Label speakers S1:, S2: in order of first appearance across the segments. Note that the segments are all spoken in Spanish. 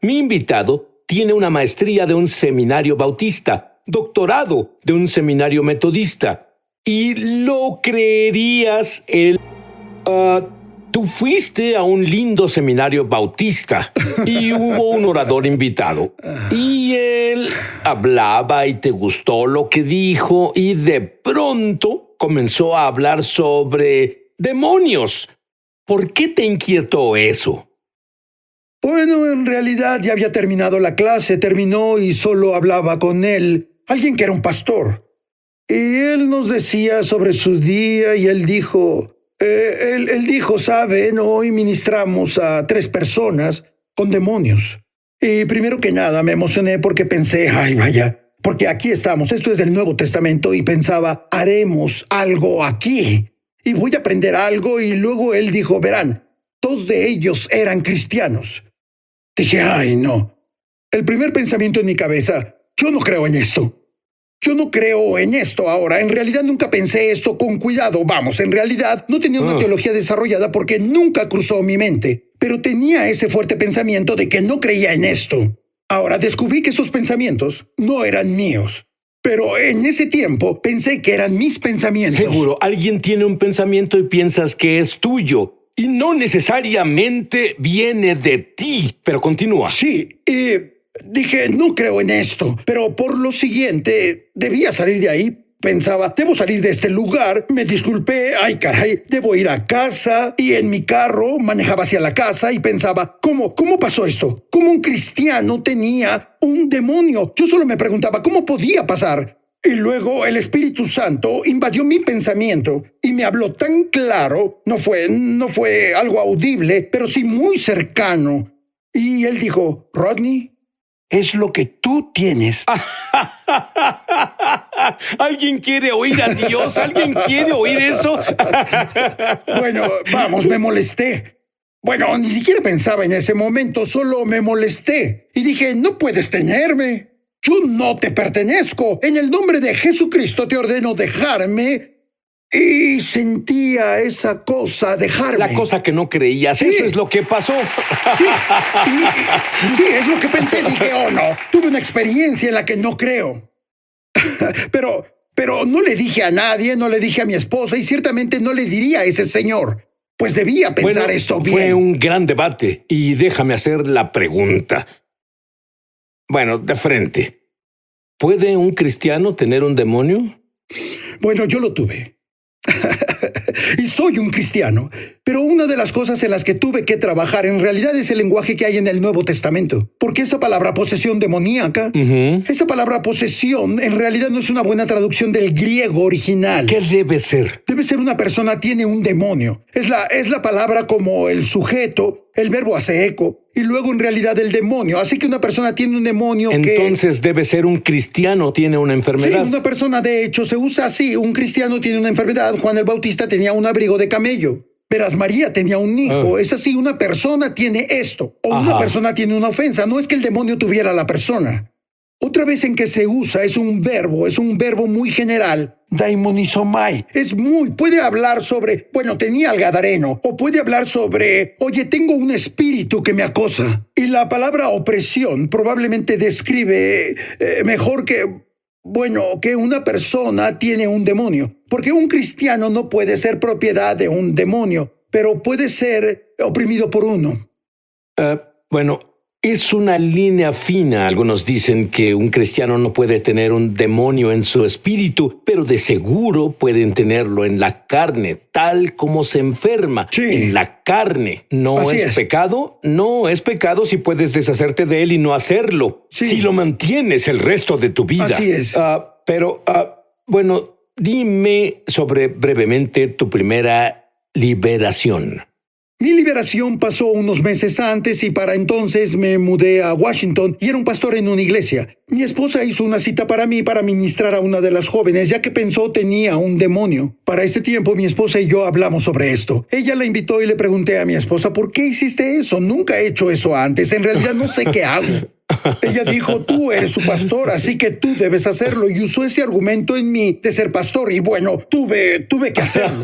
S1: Mi invitado tiene una maestría de un seminario bautista, doctorado de un seminario metodista. Y lo creerías, tú fuiste a un lindo seminario bautista y hubo un orador invitado. Y él hablaba y te gustó lo que dijo y de pronto comenzó a hablar sobre demonios. ¿Por qué te inquietó eso?
S2: Bueno, en realidad ya había terminado la clase, terminó y solo hablaba con él, alguien que era un pastor. Y él nos decía sobre su día y él dijo, ¿saben? Hoy ministramos a 3 personas con demonios. Y primero que nada me emocioné porque pensé, ay vaya, porque aquí estamos, esto es del Nuevo Testamento y pensaba, haremos algo aquí y voy a aprender algo y luego él dijo, verán, 2 de ellos eran cristianos. Dije, ay no. El primer pensamiento en mi cabeza, yo no creo en esto. Yo no creo en esto ahora. En realidad nunca pensé esto con cuidado. Vamos, en realidad no tenía una teología desarrollada porque nunca cruzó mi mente. Pero tenía ese fuerte pensamiento de que no creía en esto. Ahora descubrí que esos pensamientos no eran míos. Pero en ese tiempo pensé que eran mis pensamientos.
S1: Seguro, alguien tiene un pensamiento y piensas que es tuyo. Y no necesariamente viene de ti. Pero continúa.
S2: Sí, dije, no creo en esto, pero por lo siguiente, debía salir de ahí. Pensaba, debo salir de este lugar. Me disculpé, ay caray, debo ir a casa. Y en mi carro manejaba hacia la casa y pensaba, ¿cómo pasó esto? ¿Cómo un cristiano tenía un demonio? Yo solo me preguntaba, ¿cómo podía pasar? Y luego el Espíritu Santo invadió mi pensamiento y me habló tan claro, no fue algo audible, pero sí muy cercano. Y él dijo, Rodney, es lo que tú tienes.
S1: ¿Alguien quiere oír a Dios? ¿Alguien quiere oír eso?
S2: Bueno, vamos, me molesté. Bueno, ni siquiera pensaba en ese momento, solo me molesté. Y dije, no puedes tenerme. Yo no te pertenezco. En el nombre de Jesucristo te ordeno dejarme. Y sentía esa cosa, dejarme.
S1: La cosa que no creías,
S2: Sí.
S1: eso es lo que pasó.
S2: Sí, sí, es lo que pensé. Dije, oh no, tuve una experiencia en la que no creo. Pero no le dije a nadie, no le dije a mi esposa y ciertamente no le diría a ese señor. Pues debía pensar esto bien.
S1: Fue un gran debate y déjame hacer la pregunta. Bueno, de frente. ¿Puede un cristiano tener un demonio?
S2: Bueno, yo lo tuve. Y soy un cristiano. Pero una de las cosas en las que tuve que trabajar en realidad es el lenguaje que hay en el Nuevo Testamento. Porque esa palabra posesión demoníaca, esa palabra posesión en realidad no es una buena traducción del griego original.
S1: ¿Qué debe ser?
S2: Debe ser una persona tiene un demonio. Es la palabra como el sujeto, el verbo hace eco, y luego en realidad el demonio. Así que una persona tiene un demonio
S1: Entonces debe ser un cristiano, tiene una enfermedad.
S2: Sí, una persona de hecho se usa así. Un cristiano tiene una enfermedad. Juan el Bautista tenía un abrigo de camello. Verás, María tenía un hijo. Es así, una persona tiene esto. O una persona tiene una ofensa. No es que el demonio tuviera a la persona. Otra vez en que se usa es un verbo muy general. Daimonizomai. Puede hablar sobre, bueno, tenía al gadareno. O puede hablar sobre, oye, tengo un espíritu que me acosa. Y la palabra opresión probablemente describe mejor que una persona tiene un demonio. Porque un cristiano no puede ser propiedad de un demonio, pero puede ser oprimido por uno.
S1: Es una línea fina. Algunos dicen que un cristiano no puede tener un demonio en su espíritu, pero de seguro pueden tenerlo en la carne, tal como se enferma.
S2: Sí.
S1: En la carne. ¿No es pecado? No es pecado si puedes deshacerte de él y no hacerlo.
S2: Sí.
S1: Si lo mantienes el resto de tu vida.
S2: Así es.
S1: Dime sobre brevemente tu primera liberación.
S2: Mi liberación pasó unos meses antes y para entonces me mudé a Washington y era un pastor en una iglesia. Mi esposa hizo una cita para mí para ministrar a una de las jóvenes, ya que pensó tenía un demonio. Para este tiempo mi esposa y yo hablamos sobre esto. Ella la invitó y le pregunté a mi esposa, ¿por qué hiciste eso? Nunca he hecho eso antes, en realidad no sé qué hago. Ella dijo, tú eres su pastor, así que tú debes hacerlo. Y usó ese argumento en mí de ser pastor. Y bueno, tuve que hacerlo.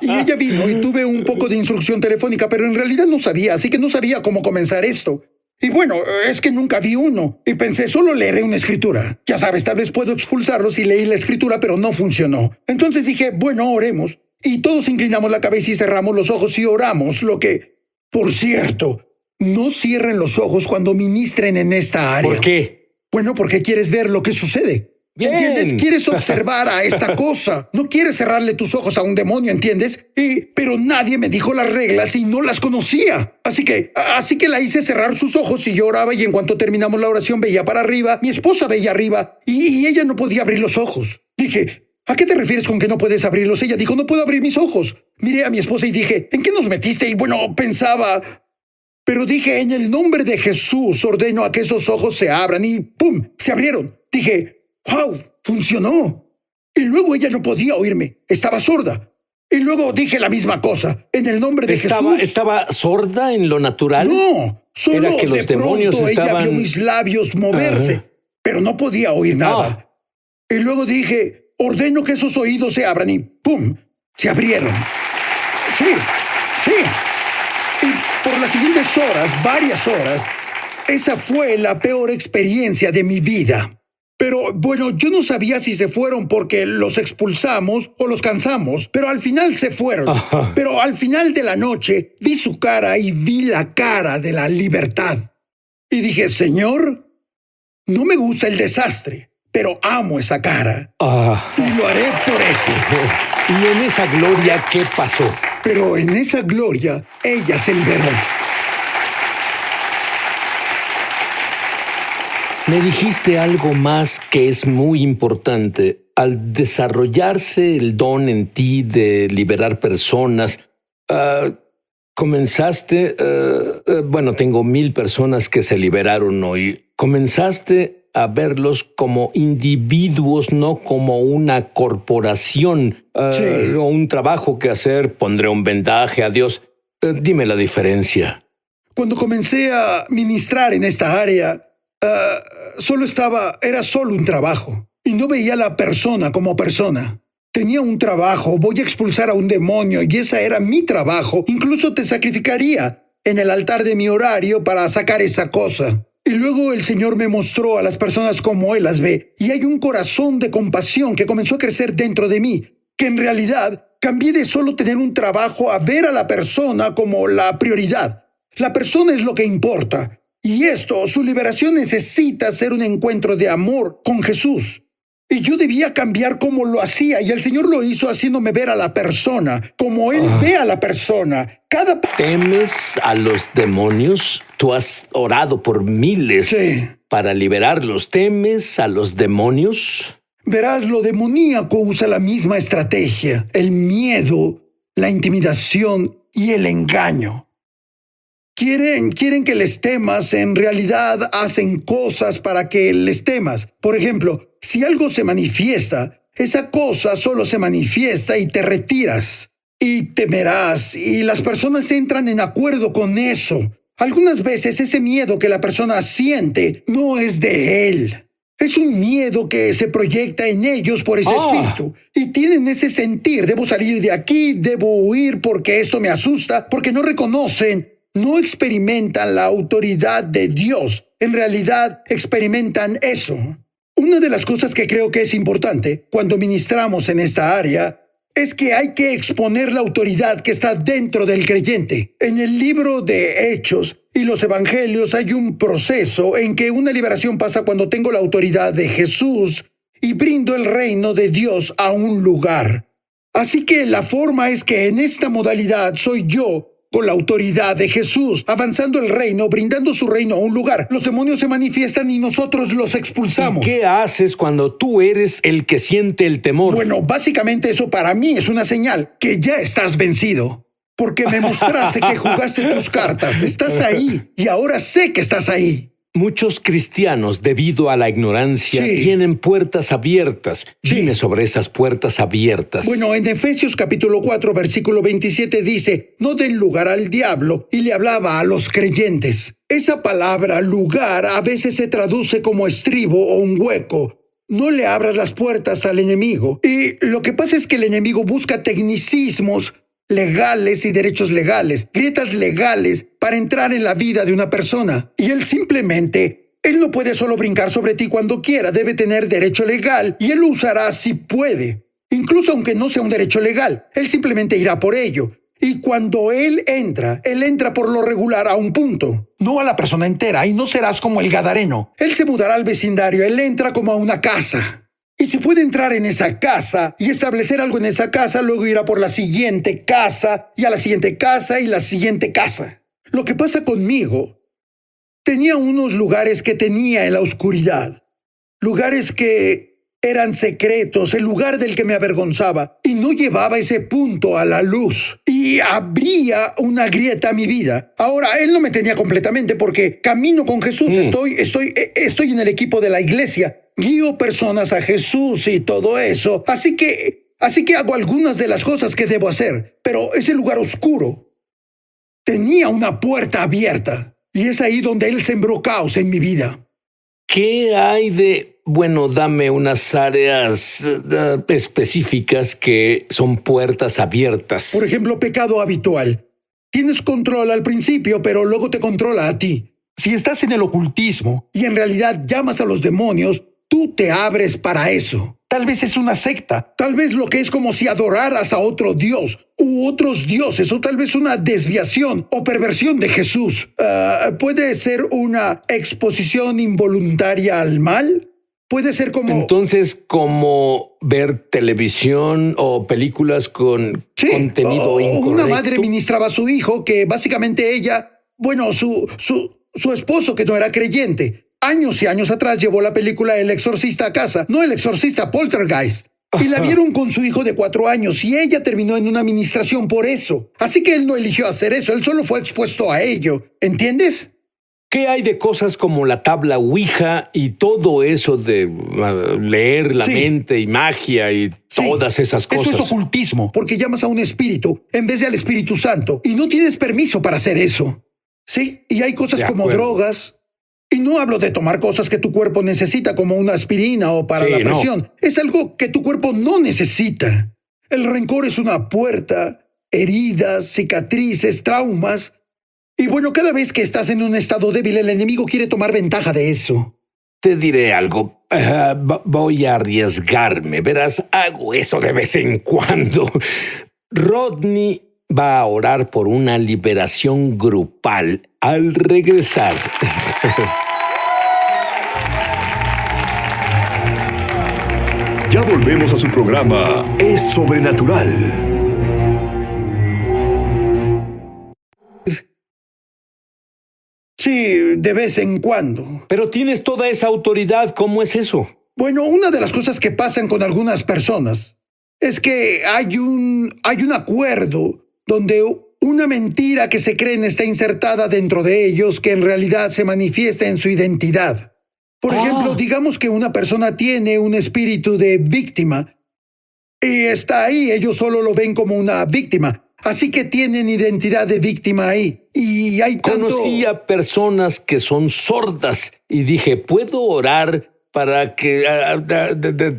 S2: Y ella vino y tuve un poco de instrucción telefónica, pero en realidad no sabía, así que no sabía cómo comenzar esto. Y bueno, es que nunca vi uno. Y pensé, solo leeré una escritura. Ya sabes, tal vez puedo expulsarlos y leí la escritura, pero no funcionó. Entonces dije, bueno, oremos. Y todos inclinamos la cabeza y cerramos los ojos y oramos, lo que... Por cierto, no cierren los ojos cuando ministren en esta área.
S1: ¿Por qué?
S2: Bueno, porque quieres ver lo que sucede.
S1: Bien.
S2: ¿Entiendes? Quieres observar a esta cosa. No quieres cerrarle tus ojos a un demonio, ¿entiendes? Pero nadie me dijo las reglas y no las conocía. Así que la hice cerrar sus ojos y yo oraba, y en cuanto terminamos la oración veía para arriba. Mi esposa veía arriba y ella no podía abrir los ojos. Dije, ¿a qué te refieres con que no puedes abrirlos? Ella dijo, no puedo abrir mis ojos. Miré a mi esposa y dije, ¿en qué nos metiste? Y bueno, pensaba... Pero dije, en el nombre de Jesús ordeno a que esos ojos se abran y ¡pum! Se abrieron. Dije, ¡wow! Funcionó. Y luego ella no podía oírme. Estaba sorda. Y luego dije la misma cosa. En el nombre de Jesús.
S1: ¿Estaba sorda en lo natural?
S2: No, solo
S1: Era que los
S2: de
S1: demonios
S2: pronto ella
S1: estaban...
S2: vio mis labios moverse, pero no podía oír nada. Y luego dije, ordeno que esos oídos se abran y ¡pum! Se abrieron. Sí, sí. Y por las siguientes horas, varias horas, esa fue la peor experiencia de mi vida. Pero bueno, yo no sabía si se fueron porque los expulsamos o los cansamos, pero al final se fueron.
S1: Ajá.
S2: Pero al final de la noche vi su cara y vi la cara de la libertad. Y dije, Señor, no me gusta el desastre, pero amo esa cara. Y lo haré por eso.
S1: ¿Y en esa gloria qué pasó?
S2: Pero en esa gloria, ella se liberó.
S1: Me dijiste algo más que es muy importante. Al desarrollarse el don en ti de liberar personas, comenzaste, bueno, tengo 1000 personas que se liberaron hoy. Comenzaste a verlos como individuos, no como una corporación
S2: Sí.
S1: o un trabajo que hacer. Pondré un vendaje, adiós. Dime la diferencia.
S2: Cuando comencé a ministrar en esta área, era solo un trabajo. Y no veía a la persona como persona. Tenía un trabajo, voy a expulsar a un demonio y ese era mi trabajo. Incluso te sacrificaría en el altar de mi horario para sacar esa cosa. Y luego el Señor me mostró a las personas como Él las ve. Y hay un corazón de compasión que comenzó a crecer dentro de mí, que en realidad cambié de solo tener un trabajo a ver a la persona como la prioridad. La persona es lo que importa. Y su liberación necesita ser un encuentro de amor con Jesús. Y yo debía cambiar cómo lo hacía, y el Señor lo hizo haciéndome ver a la persona, como Él ve a la persona.
S1: ¿Temes a los demonios? Tú has orado por miles
S2: Sí.
S1: para liberarlos. ¿Temes a los demonios?
S2: Verás, lo demoníaco usa la misma estrategia: el miedo, la intimidación y el engaño. Quieren que les temas. En realidad hacen cosas para que les temas. Por ejemplo, si algo se manifiesta, esa cosa solo se manifiesta y te retiras. Y temerás, y las personas entran en acuerdo con eso. Algunas veces ese miedo que la persona siente no es de él. Es un miedo que se proyecta en ellos por ese espíritu. Y tienen ese sentir: debo salir de aquí, debo huir porque esto me asusta, porque no reconocen, no experimentan la autoridad de Dios. En realidad experimentan eso. Una de las cosas que creo que es importante cuando ministramos en esta área es que hay que exponer la autoridad que está dentro del creyente. En el libro de Hechos y los Evangelios hay un proceso en que una liberación pasa cuando tengo la autoridad de Jesús y brindo el reino de Dios a un lugar. Así que la forma es que en esta modalidad soy yo, con la autoridad de Jesús, avanzando el reino, brindando su reino a un lugar. Los demonios se manifiestan y nosotros los expulsamos.
S1: ¿Y qué haces cuando tú eres el que siente el temor?
S2: Bueno, básicamente eso para mí es una señal que ya estás vencido. Porque me mostraste que jugaste tus cartas. Estás ahí y ahora sé que estás ahí.
S1: Muchos cristianos, debido a la ignorancia,
S2: Sí.
S1: tienen puertas abiertas.
S2: Sí.
S1: Dime sobre esas puertas abiertas.
S2: Bueno, en Efesios capítulo 4, versículo 27 dice: no den lugar al diablo, y le hablaba a los creyentes. Esa palabra lugar a veces se traduce como estribo o un hueco. No le abras las puertas al enemigo. Y lo que pasa es que el enemigo busca tecnicismos legales y derechos legales, grietas legales para entrar en la vida de una persona. Y él no puede solo brincar sobre ti cuando quiera, debe tener derecho legal y él lo usará si puede. Incluso aunque no sea un derecho legal, él simplemente irá por ello. Y cuando él entra por lo regular a un punto, no a la persona entera, y no serás como el gadareno. Él se mudará al vecindario, él entra como a una casa. Y si puede entrar en esa casa y establecer algo en esa casa, luego irá por la siguiente casa, y a la siguiente casa, y la siguiente casa. Lo que pasa conmigo, tenía unos lugares que tenía en la oscuridad, lugares que eran secretos, el lugar del que me avergonzaba, y no llevaba ese punto a la luz, y abría una grieta a mi vida. Ahora, él no me tenía completamente porque camino con Jesús, estoy en el equipo de la iglesia, guío personas a Jesús y todo eso, así que hago algunas de las cosas que debo hacer, pero ese lugar oscuro tenía una puerta abierta, y es ahí donde él sembró caos en mi vida.
S1: ¿Qué hay de... Bueno, dame unas áreas específicas que son puertas abiertas?
S2: Por ejemplo, pecado habitual. Tienes control al principio, pero luego te controla a ti. Si estás en el ocultismo y en realidad llamas a los demonios, tú te abres para eso. Tal vez es una secta. Tal vez lo que es como si adoraras a otro dios u otros dioses, o tal vez una desviación o perversión de Jesús. ¿Puede ser una exposición involuntaria al mal? Puede ser como...
S1: Entonces, como ver televisión o películas con contenido incorrecto.
S2: Una madre ministraba a su hijo que básicamente su esposo que no era creyente, años y años atrás llevó la película El Exorcista a casa. No El Exorcista, Poltergeist. Y la vieron con su hijo de 4 años y ella terminó en una administración por eso. Así que él no eligió hacer eso, él solo fue expuesto a ello. ¿Entiendes?
S1: ¿Qué hay de cosas como la tabla Ouija y todo eso de leer la mente y magia y todas esas cosas?
S2: Eso es ocultismo, porque llamas a un espíritu en vez de al Espíritu Santo y no tienes permiso para hacer eso. Sí, y hay cosas como drogas. Y no hablo de tomar cosas que tu cuerpo necesita como una aspirina o para la presión. No. Es algo que tu cuerpo no necesita. El rencor es una puerta, heridas, cicatrices, traumas. Y bueno, cada vez que estás en un estado débil, el enemigo quiere tomar ventaja de eso.
S1: Te diré algo. Voy a arriesgarme. Verás, hago eso de vez en cuando. Rodney va a orar por una liberación grupal al regresar.
S3: Ya volvemos a su programa Es Sobrenatural.
S2: Sí, de vez en cuando.
S1: Pero tienes toda esa autoridad, ¿cómo es eso?
S2: Bueno, una de las cosas que pasan con algunas personas es que hay un acuerdo donde una mentira que se creen está insertada dentro de ellos que en realidad se manifiesta en su identidad. Por ejemplo, digamos que una persona tiene un espíritu de víctima y está ahí, ellos solo lo ven como una víctima. Así que tienen identidad de víctima ahí. Y hay tanto...
S1: Conocí a personas que son sordas y dije, ¿puedo orar para que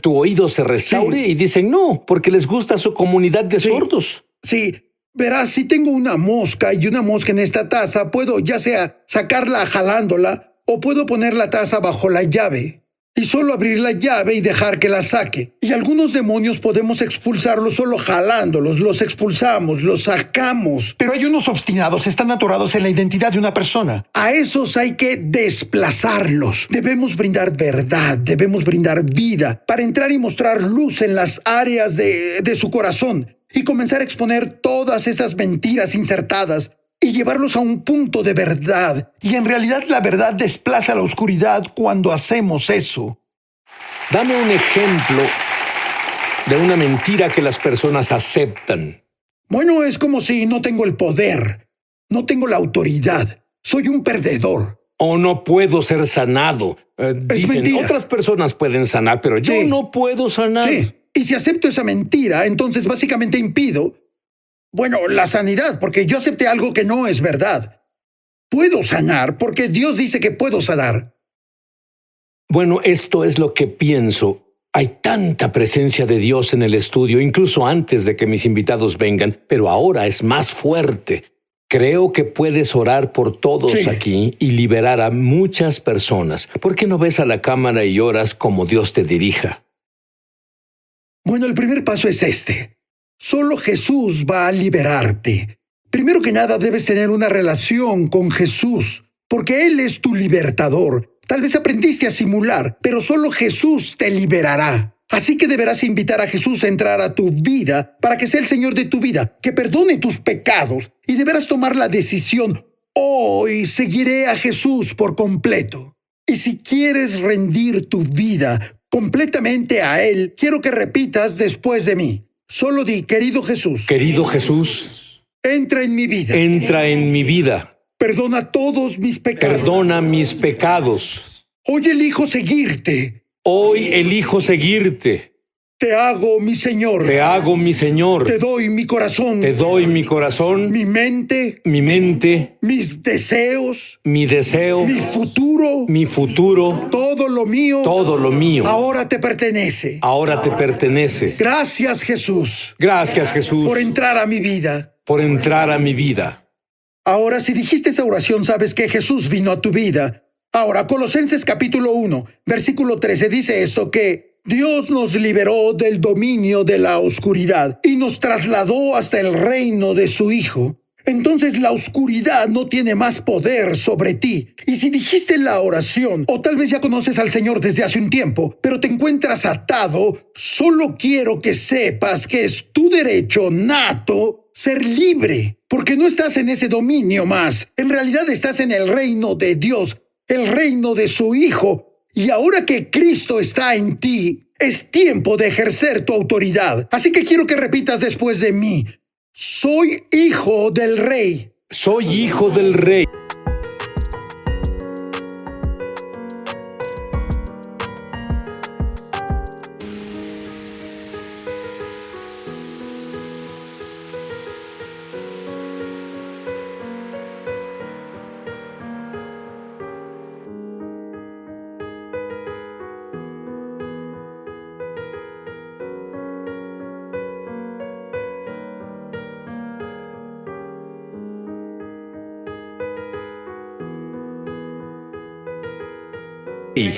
S1: tu oído se restaure? Sí. Y dicen, no, porque les gusta su comunidad de sordos.
S2: Sí, verás, si tengo una mosca y una mosca en esta taza, puedo ya sea sacarla jalándola o puedo poner la taza bajo la llave. Y solo abrir la llave y dejar que la saque. Y algunos demonios podemos expulsarlos solo jalándolos, los expulsamos, los sacamos. Pero hay unos obstinados, están atorados en la identidad de una persona. A esos hay que desplazarlos. Debemos brindar verdad, debemos brindar vida, para entrar y mostrar luz en las áreas de su corazón y comenzar a exponer todas esas mentiras insertadas y llevarlos a un punto de verdad. Y en realidad la verdad desplaza la oscuridad cuando hacemos eso.
S1: Dame un ejemplo de una mentira que las personas aceptan.
S2: Bueno, es como si no tengo el poder, no tengo la autoridad, soy un perdedor.
S1: O no puedo ser sanado. Dicen,
S2: mentira.
S1: Otras personas pueden sanar, pero yo no puedo sanar.
S2: Sí, y si acepto esa mentira, entonces básicamente impido la sanidad, porque yo acepté algo que no es verdad. Puedo sanar porque Dios dice que puedo sanar.
S1: Bueno, esto es lo que pienso. Hay tanta presencia de Dios en el estudio, incluso antes de que mis invitados vengan, pero ahora es más fuerte. Creo que puedes orar por todos aquí y liberar a muchas personas. ¿Por qué no ves a la cámara y oras como Dios te dirija?
S2: Bueno, el primer paso es este. Solo Jesús va a liberarte. Primero que nada, debes tener una relación con Jesús, porque Él es tu libertador. Tal vez aprendiste a simular, pero solo Jesús te liberará. Así que deberás invitar a Jesús a entrar a tu vida para que sea el Señor de tu vida, que perdone tus pecados, y deberás tomar la decisión: hoy seguiré a Jesús por completo. Y si quieres rendir tu vida completamente a Él, quiero que repitas después de mí. Solo di: querido Jesús.
S1: Querido Jesús,
S2: Entra en mi vida.
S1: entra en mi vida.
S2: Perdona todos mis pecados.
S1: Perdona mis pecados.
S2: Hoy elijo seguirte.
S1: Hoy elijo seguirte.
S2: Te hago mi Señor.
S1: Te hago mi Señor.
S2: Te doy mi corazón.
S1: Te doy mi corazón,
S2: mi mente,
S1: mi mente,
S2: mis deseos,
S1: mi deseo,
S2: mi futuro,
S1: mi futuro,
S2: todo lo mío.
S1: todo lo mío.
S2: Ahora te pertenece.
S1: Ahora te pertenece.
S2: Gracias, Jesús,
S1: Gracias, Jesús,
S2: por entrar a mi vida.
S1: por entrar a mi vida.
S2: Ahora, si dijiste esa oración, sabes que Jesús vino a tu vida. Ahora, Colosenses capítulo 1, versículo 13 dice esto, que Dios nos liberó del dominio de la oscuridad y nos trasladó hasta el reino de su Hijo. Entonces la oscuridad no tiene más poder sobre ti. Y si dijiste la oración, o tal vez ya conoces al Señor desde hace un tiempo, pero te encuentras atado, solo quiero que sepas que es tu derecho nato ser libre, porque no estás en ese dominio más. En realidad estás en el reino de Dios, el reino de su Hijo. Y ahora que Cristo está en ti, es tiempo de ejercer tu autoridad. Así que quiero que repitas después de mí: soy hijo del Rey.
S1: Soy hijo del Rey.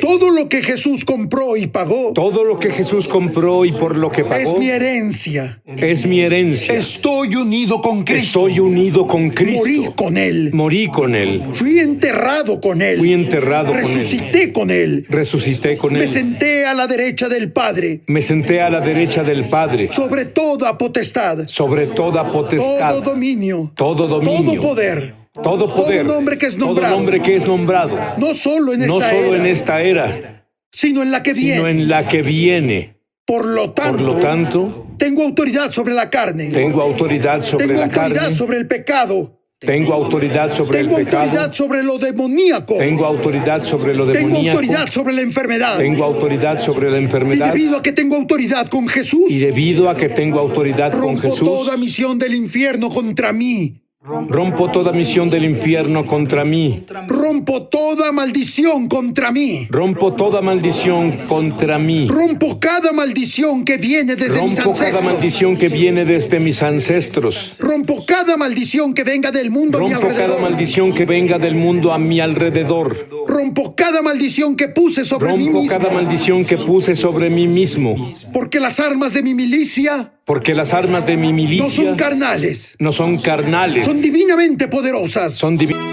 S2: Todo lo que Jesús compró y pagó
S1: Todo lo que Jesús compró y por lo que
S2: es
S1: pagó
S2: mi herencia.
S1: es mi herencia.
S2: Estoy unido con Cristo.
S1: Estoy unido con
S2: Morí
S1: Cristo.
S2: con Él.
S1: Morí con Él.
S2: Fui enterrado con Él.
S1: Fui enterrado con Él.
S2: Resucité con Él.
S1: Resucité con
S2: Me
S1: Él.
S2: senté a la derecha del Padre.
S1: Me senté a la derecha del Padre.
S2: Sobre toda potestad.
S1: Sobre toda potestad.
S2: Todo dominio.
S1: Todo dominio.
S2: Todo poder.
S1: Todo poder.
S2: Todo nombre que es nombrado.
S1: Todo nombre que es nombrado.
S2: No solo en
S1: No
S2: esta
S1: solo
S2: era,
S1: en esta era,
S2: sino en la que viene.
S1: sino en la que viene.
S2: Por lo
S1: Por lo tanto,
S2: tengo autoridad sobre la carne.
S1: tengo autoridad sobre
S2: Tengo
S1: la
S2: autoridad
S1: carne.
S2: sobre el pecado.
S1: Tengo autoridad sobre el
S2: Tengo autoridad
S1: pecado.
S2: sobre lo demoníaco.
S1: Tengo autoridad sobre lo
S2: Tengo
S1: demoníaco.
S2: autoridad sobre la enfermedad.
S1: Tengo autoridad sobre la
S2: Y
S1: enfermedad.
S2: debido a que tengo autoridad con Jesús,
S1: Y debido a que tengo autoridad con
S2: rompo
S1: Jesús,
S2: toda misión del infierno contra mí.
S1: rompo toda misión del infierno contra mí.
S2: Rompo toda maldición contra mí.
S1: Rompo toda maldición contra mí.
S2: Rompo cada maldición que viene desde mis
S1: Rompo cada
S2: ancestros.
S1: maldición que viene desde mis ancestros.
S2: Rompo cada maldición que venga del mundo a mi
S1: Rompo cada
S2: alrededor.
S1: maldición que venga del mundo a mi alrededor.
S2: Rompo cada maldición que puse sobre mí
S1: Rompo
S2: mismo.
S1: cada maldición que puse sobre mí mismo.
S2: Porque las armas de mi milicia
S1: Porque las armas de mi
S2: no
S1: milicia
S2: son carnales,
S1: no son carnales,
S2: son divinamente poderosas.
S1: son divinas.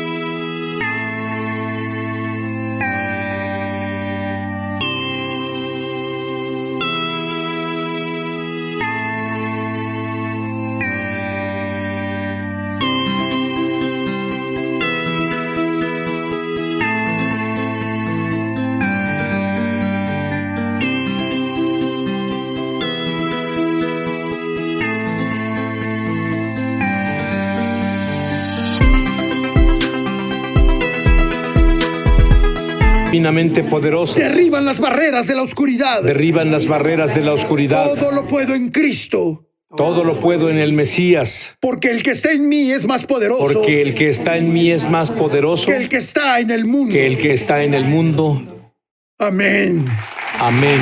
S1: Divinamente poderosas,
S2: Derriban las barreras de la oscuridad.
S1: derriban las barreras de la oscuridad.
S2: Todo lo puedo en Cristo.
S1: Todo lo puedo en el Mesías,
S2: Porque el que está en mí es más poderoso
S1: porque el que está en mí es más poderoso
S2: que el que está en el mundo.
S1: que el que está en el mundo.
S2: Amén.
S1: Amén.